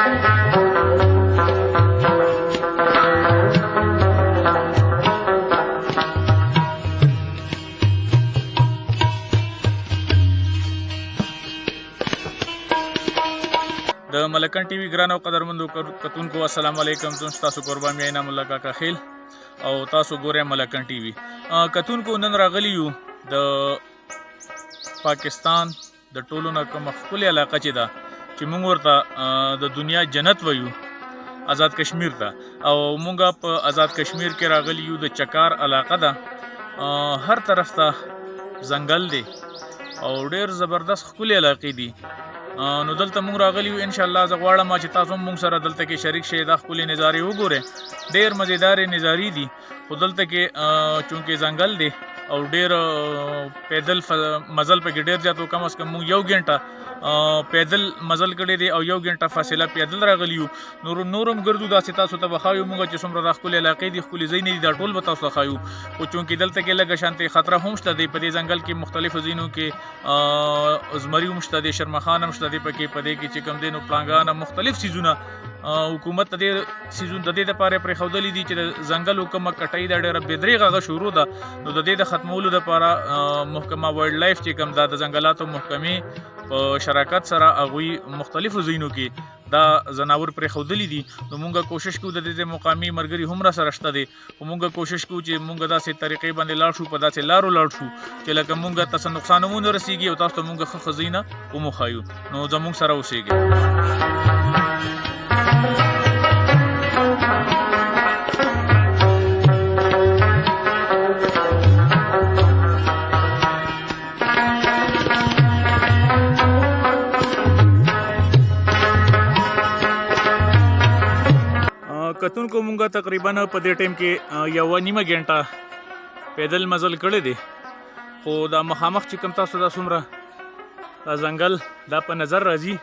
د ملکن ټي وي ګران او قدرمندو کتونکو السلام علیکم. تاسو قربان مې انعام الله کاکا خیل او تاسو ګورئ ملکن ټي وي. کتونکو نن راغلی یو د پاکستان د ټولو نه کومه ښکلې علاقه چې ده چې موږ ورته د دنیا جنت وایو آزاد کشمیر ته، او موږ په آزاد کشمیر کې راغلی یو. د چکار علاقه ده، هر طرف ته ځنګل دی او ډېر زبردست ښکلې علاقې دي. نو دلته موږ راغلی یو. ان شاء الله زه غواړم چې تاسو هم موږ سره دلته کې شریک شئ، دا ښکلې نظارې وګورئ. ډېر مزیدارې نظارې دي، خو دلته کې چونکې ځنګل دی او ډېر پیدل مزل پکې ډېر زیات و. کم از کم موږ 1 غنټه پیدل مزل کړی دی او 1 غنټه فاصله پیدل راغلی یو. نورم ګرځو داسې تاسو ته به ښایو موږ چې څومره دا ښکلې علاقې دي، ښکلې ځایونه دي، دا ټول به تاسو ته ښایو. خو چونکې دلته کې لږه شانتې خطره هم شته دی. په دې ځنګل کې مختلفو ځایونو کې زمري هم شته دی، شرمخان هم شته دی پکې. په دې کې چې کوم دی نو پړانګان مختلف څیزونه حکومت د دې سیزون د دې لپاره پرېښودلي دي چې د ځنګل کومه کټۍ ده ډېره بېدریغه هغه شروع ده. نو د دې د ختمولو لپاره محکمه وایلډ لایف چې کوم دا د ځنګلاتو محکمې په شراکت سره هغوی مختلفو ځایونو کې دا ځناور پرېښودلي دي. نو موږ کوشش کوو د دې مقامي ملګري هم را سره شته دی، خو موږ کوشش کوو چې موږ داسې طریقې باندې لاړ شو، په داسې لارو لاړ شو چې لکه موږ ته څه نقصان هم ونه رسېږي او تاسو ته موږ ښه ځایونه هم وښایو. نو زموږ سره اوسېږئ. کتونکو مونږه تقریبا په دې ټایم کې 1.5 غنټه پیدل مزل کړی دی، خو دا مخامخ چې کوم تاسو دا څومره دا ځنګل دا په نظر راځي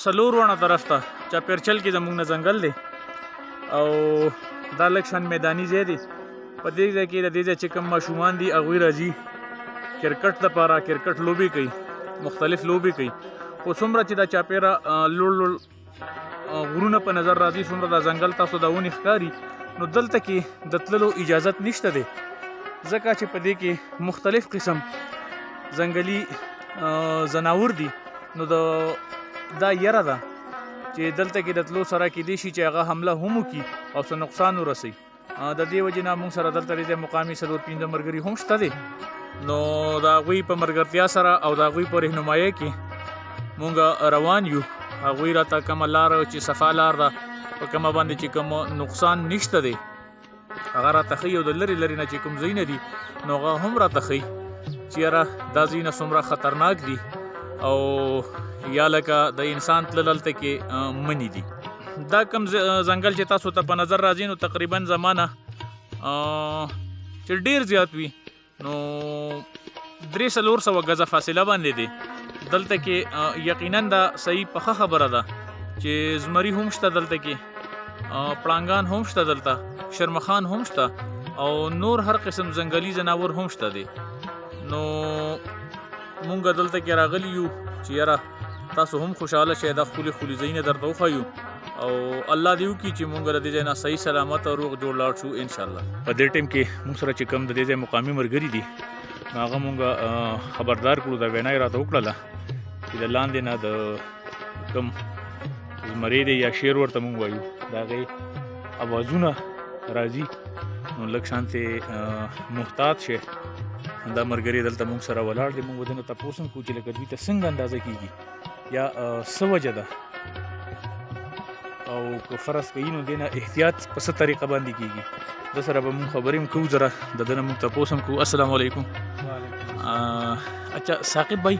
4 ونه طرف ته چاپیرچل کې زموږ نه ځنګل دی او دا لږ شان میداني ځای دی. په دې ځای کې د دې ځای چې کوم ماشومان دي هغوی راځي کرکټ لپاره، کرکټ لوبې کوي، مختلف لوبې کوي. خو څومره چې دا چاپیره لوړ غرونه په نظر راځي، څومره دا ځنګل تاسو دا ونې ښکاري، نو دلته کې د تللو اجازت نشته دی، ځکه چې په دې کې مختلف قسم ځنګلي ځناور دي. نو دا یره ده چې دلته کې د تلو سره کېدای شي چې هغه حمله هم وکړي او څه نقصان ورسوي. د دې وجې نه موږ سره دلته د مقامي 4-5 ملګري هم شته دی. نو د هغوی په ملګرتیا سره او د هغوی په رهنمایۍ کې موږ روان یو. هغوی راته کومه لاره چې صفا لار ده، په کومه باندې چې کوم نقصان نشته دی هغه راته ښیي، او د لرې لرې نه چې کوم ځایونه دي نو هغه هم راته ښیي چې یاره دا ځایونه څومره خطرناک دي او یا لکه د انسان تلل هلته کې منې دي. دا کوم ځنګل چې تاسو ته په نظر راځي نو تقریبا زمانه چې ډېر زیات وي نو 300-400 غزه فاصله باندې دی. دلته کې یقینا دا صحیح پخه خبره ده چې زمري هم شته دلته کې، پړانګان هم شته دلته، شرمخان هم شته او نور هر قسم ځنګلي ځناور هم شته دی. نو مونږ دلته کې راغلی یو چې یاره تاسو هم خوشحاله شئ، دا ښکلي ځایونه درته وښایو او الله دې وکړي چې مونږ له دې ځای نه صحیح سلامت او روغ جوړ لاړ شو انشاءالله. په دې ټایم کې مونږ سره چې کوم د دې ځای مقامي ملګري دي نو هغه مونږ خبردار کړو، دا وینا یې راته وکړله چې د لاندې نه د کوم زمری دی یا شیر ورته مونږ وایو د هغې اوازونه راځي، نو لږ شانتې محتاط شئ. دا ملګري دلته مونږ سره ولاړ دي. مونږ به دې نه تپوس هم کوو چې لکه دوی ته څنګه اندازه کېږي یا څه وجه ده او که فرض کوي نو دې نه احتیاط په څه طریقه باندې کېږي. د سره به مونږ خبرې هم کوو، ذرا د ده نه مونږ تپوس هم کوو. السلام علیکم. اچھا ثاقب بھائی،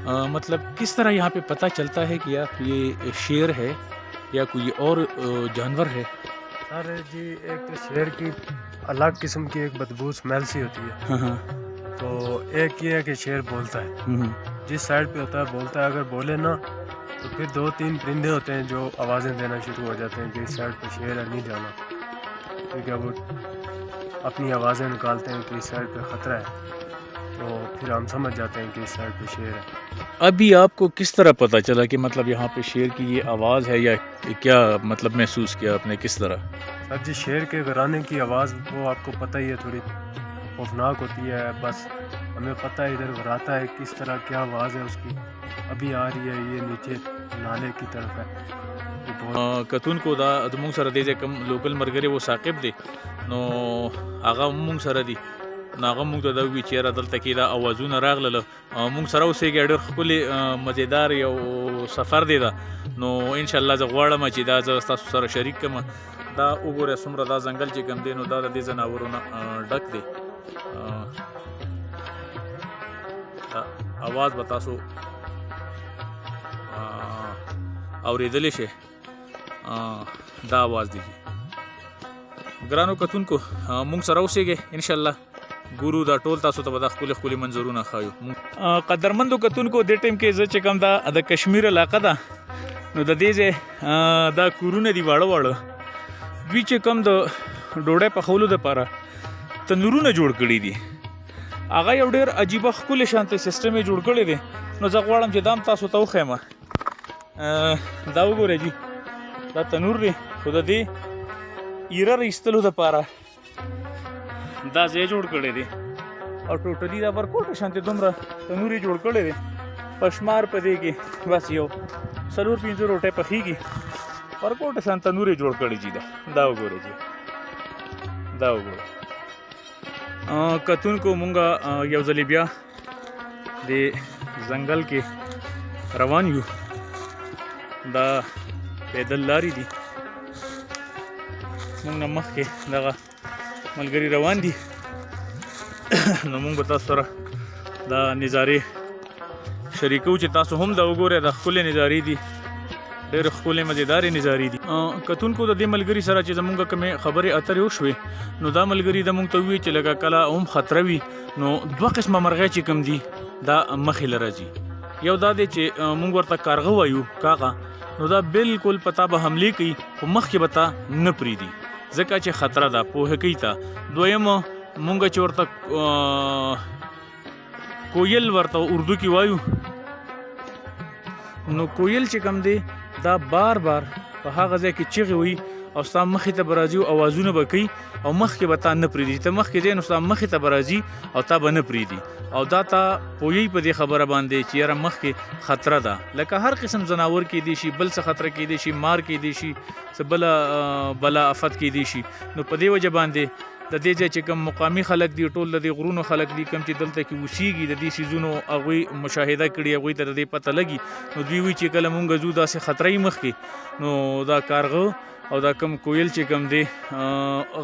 मतलब किस तरह यहाँ पे पता चलता है कि यार ये शेर है या कोई और जानवर है? सर जी एक तो शेर की अलग किस्म की एक बदबू स्मेल सी होती है। हाँ। तो एक ये है कि शेर बोलता है, जिस साइड पे होता है बोलता है, अगर बोले ना तो फिर 2-3 परिंदे होते हैं जो आवाज़ें देना शुरू हो जाते हैं कि इस साइड पे शेर है, नहीं जाना, क्योंकि वो अपनी आवाज़ें निकालते हैं कि इस साइड पे ख़तरा है। तो फिर हम समझ जाते हैं कि इस साइड पे शेर है। अभी आपको किस तरह पता चला कि मतलब यहाँ पे शेर की ये आवाज़ है, या क्या मतलब महसूस किया आपने, किस तरह? सर जी, शेर के घराने की आवाज़ वो आपको पता ही है, थोड़ी खौफनाक होती है। बस हमें पता है इधर वराता है, किस तरह क्या आवाज़ है उसकी। अभी आ रही है, ये नीचे नाले की तरफ है। ये बहुत कतून को दा मूंग सर दे कम लोकल मरगरे वो साकिब दे नो आगा मूंग सर दी नागा मूंग ته دا وی چیرې دلته کې دا اوازونه راغله مونږ سره اوسې ډېر خپل مزیدار یو سفر دی دا نو ان شاء الله زه غواړم چې دا زه تاسو سره شریک کم دا وګوره څومره دا ځنګل چې کم دی نو دا د دې ځناورونو ډک دی دا आवाज به تاسو اوریدلی شي دا आवाज دی ګرانو کتونکو مونږ سره اوسېږئ ان شاء الله ګورو دا ټول تاسو ته د خپل خپل منظورونه خایو قدرمندو کتونکو د ټیم کې زه چې کوم دا د کشمیر علاقه ده نو د دې دا کورونه دی واړه واړه دوی چې کوم د ډوډۍ پخولو دپاره تنورونه جوړ کړي دي هغه یو ډېر عجیبه ښکلی شانته سیسټم یې جوړ کړی دی نو زه غواړم چې دا هم تاسو ته وښیم دا وګورئ جي دا تنور دی خو د دې ایره ایستلو دپاره دا ځای جوړ کړی دی او ټوټلي دا ورکوټه شانتې دومره تنور یې جوړ کړی دی په شمار په دې کې بس یو 4-5 روټۍ پخېږي ورکوټه شان تنور یې جوړ کړی جي دا وګورئ جي دا وګورئ کتونکو مونږه یو ځلې بیا د ځنګل کې روان یو دا پیدل لارې دي مونږ نه مخکې دغه ملګري روان دي نو مونږ به تاسو سره دا نظارې شریکو چې تاسو هم دا وګورئ دا ښکلې نظارې دي ډېر ښکلې مزیدارې نظارې دي کتونکو د دې ملګري سره چې زمونږ کومې خبرې اترې وشوې نو دا ملګري د مونږ ته وویل چې لکه کله هم خطره وي نو دوه قسمه مرغۍ چې کوم دي دا مخې له راځي یو دا دی چې مونږ ورته کارغه وایو کاغه نو دا بالکل پتا به حملې کوي خو مخکې به تا نه پرېږدي ځکه چې خطره ده پوهه کوي ته دویم مونږ چې ورته کویل ورته اردو کې وایو نو کویل چې کوم دی دا بار بار په هغه ځای کې چیغې وي او ستا مخې ته به راځي او اوازونه به کوي او مخکې به تا نه پرېږدي ته مخکې ځې نو ستا مخې ته به راځي او تا به نه پرېږدي او دا تا پوهیږي په دې خبره باندې چې یاره مخکې خطره ده لکه هر قسم ځناور کیدی شي بل څه خطره کیدی شي مار کیدی شي څه بله افت کیدی شي نو په دې وجه باندې د دې ځای چې کوم مقامي خلک دي ټول د دې غرونو خلک دي کوم چې دلته کې اوسېږي د دې څیزونو هغوی مشاهده کړي هغوی ته د دې پته لګي نو دوی وایي چې کله مونږ ځو داسې خطره یي مخکې نو دا کارغه او دا کم کویل چې کم دی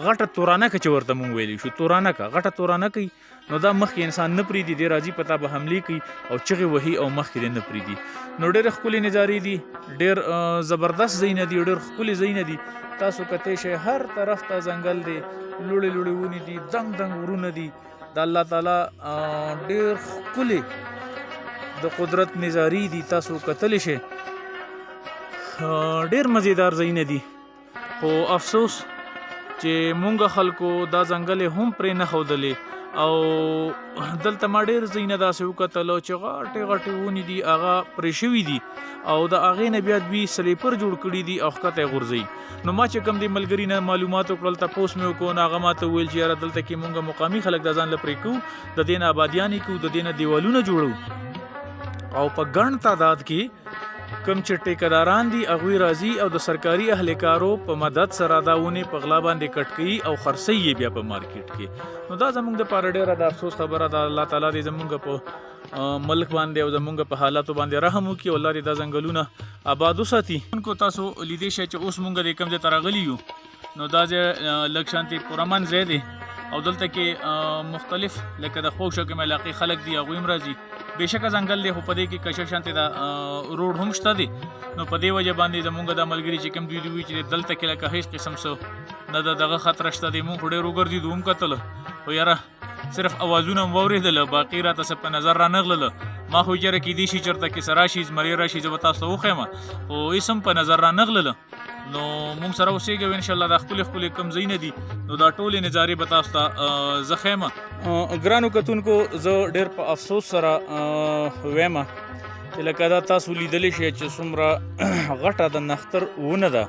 غټه تورانکه چې ورته مونږ ویلی شو تورانکه غټه تورانکه نو دا مخکې انسان نه پرېږدي دی راځي پتا به حملې کوي او چغې وهي او مخکې دی نه پرېږدي نو ډېرې ښکلې نظارې دي ډېر زبردست ځایونه دي ډېر ښکلي ځایونه دي تاسو کتی شئ هر طرف ته ځنګل دی لوړې لوړې ونې دي دنګ دنګ غرونه دي د الله تعالی ډېر ښکلې د قدرت نظارې دي تاسو کتلی شئ ډېر مزیدار ځایونه دي خو افسوس چې مونږ خلکو دا ځنګل هم پرې نه ښودلې او دلته ما ډېر ځایونه داسې وکتلو چې غټې غټې ونې دي هغه پرې شوي دي او د هغې نه بیا دوی سلیپر جوړ کړي دي او ښکته یې غورځوي نو ما چې کوم دی ملګري نه معلومات وکړل تپوس مې وکړو نو هغه ما ته وویل چې یاره دلته کې مونږ مقامي خلک د ځان له پرې کوو د دې نه آبادیانې کوو د دې نه دیوالونه جوړو او په ګڼ تعداد کې کم چې ټیکداران دي هغوی راځي او د سرکاري اهلکارو په مدد سره دا ونې په غلا باندې کټ کوي او خرڅوي یې بیا په مارکیټ کې نو دا زموږ دپاره ډېره د افسوس خبره ده الله تعالی دې زموږ په ملک باندې او زموږ په حالاتو باندې رحم وکړي او الله دې دا ځنګلونه آباد وساتي تاسو لیدی شئ چې اوس مونږ د کوم ځای ته راغلي یو نو دا ځای لږ شانتې پرامن ځای دی او دلته کې مختلف لکه د خوږ شکم علاقې خلک دي هغوی هم راځي بېشکه ځنګل دی خو په دې کې کشه شانتې دا روډ هم شته دی نو په دې وجه باندې زمونږ دا ملګري چې کوم دوی وي چې دلته کې لکه هېڅ قسم څه نه د دغه خطره شته دی مونږ خو ډېر وګرځېدو هم کتله خو یاره صرف اوازونه هم واورېدله باقي راته څه په نظر رانغلله ما خو یاره کیدی شي چېرته کیسه راشي زمرې راشي زه به تاسو ته وښیم خو هېڅ هم په نظر رانغلله نو مونږ سره اوسېږئ ان شاء الله دا خپل کم ځایونه دي نو دا ټولې نظارې به تاسو ته زه ښیم. ګرانو کتونکو زه ډېر په افسوس سره ویم چې لکه دا تاسو لیدلی شئ چې څومره غټه د نختر ونه ده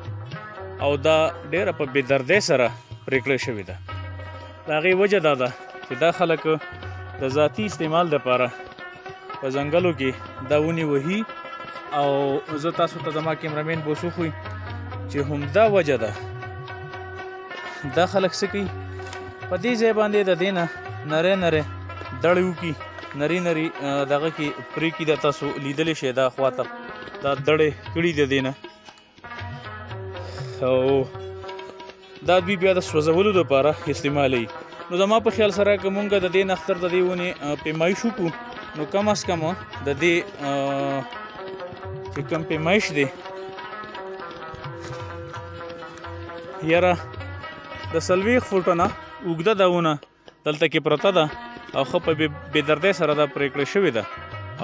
او دا ډېره په بې دردۍ سره پرې کړې شوې ده. د هغې وجه دا ده چې دا خلک د ذاتي استعمال دپاره په ځنګلو کې دا ونې وهي او زه تاسو ته زما کیمرامین بوس وښوي چې همدا وجه ده دا خلک څه کوي په دې ځای باندې د دې نه نری دړې وکړي نری دغه کې پرې کړي دا تاسو لیدلی شئ دا خواته دا دړې کړي د دې نه او دا دوی بیا د سوځولو دپاره استعمالوي. نو زما په خیال سره که مونږ د دې نختر د دې ونې پیمایش وکړو نو کم از کم د دې چې کوم پیمایش دی یاره د 40 فوټه نه اوږده دا ونه دلته کې پرته ده او ښه په بې دردۍ سره دا پرېکړه شوې ده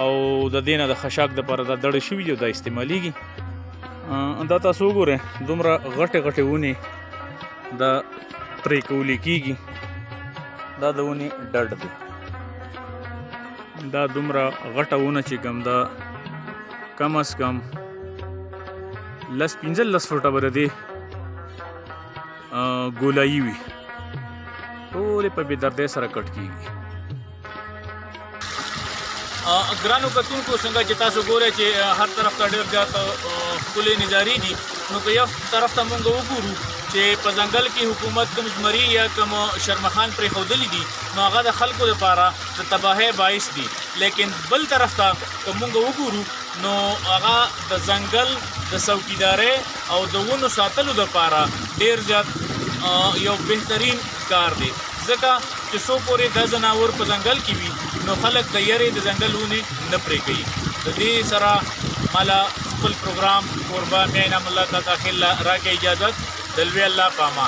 او د دې نه د خشاک دپاره دا دړې شوي دي او دا استعمالیږي. دا تاسو وګورئ دومره غټې ونې دا پرې کولی کېږي. دا د ونې ډډ دی دا دومره غټه ونه چې کوم دا کم از کم 15 فوټه به د دې ګولایي وي ټولې په بې دردۍ سره کټ کېږي. ګرانو کتونکو څنګه چې تاسو ګورئ چې هر طرف ته ډېر زیات ښکلې نظارې دي نو که یو طرف ته مونږ وګورو چې په ځنګل کې حکومت کوم زمري یا کوم شرمخان پرېښودلي دي نو هغه د خلکو لپاره د تباهۍ باعث دي. لیکن بل طرف ته که مونږ وګورو نو هغه د ځنګل د څوکیدارۍ او د ونو ساتلو دپاره ډېر زیات یو بهترین کار دی ځکه چې څو پورې دا ځناور په ځنګل کې وي نو خلک د یارې د ځنګل ونې نه پرې کوي. د دې سره مالا خپل پروګرام قربان مې انعام الله تعالی راکړي اجازت د لوی الله په امان.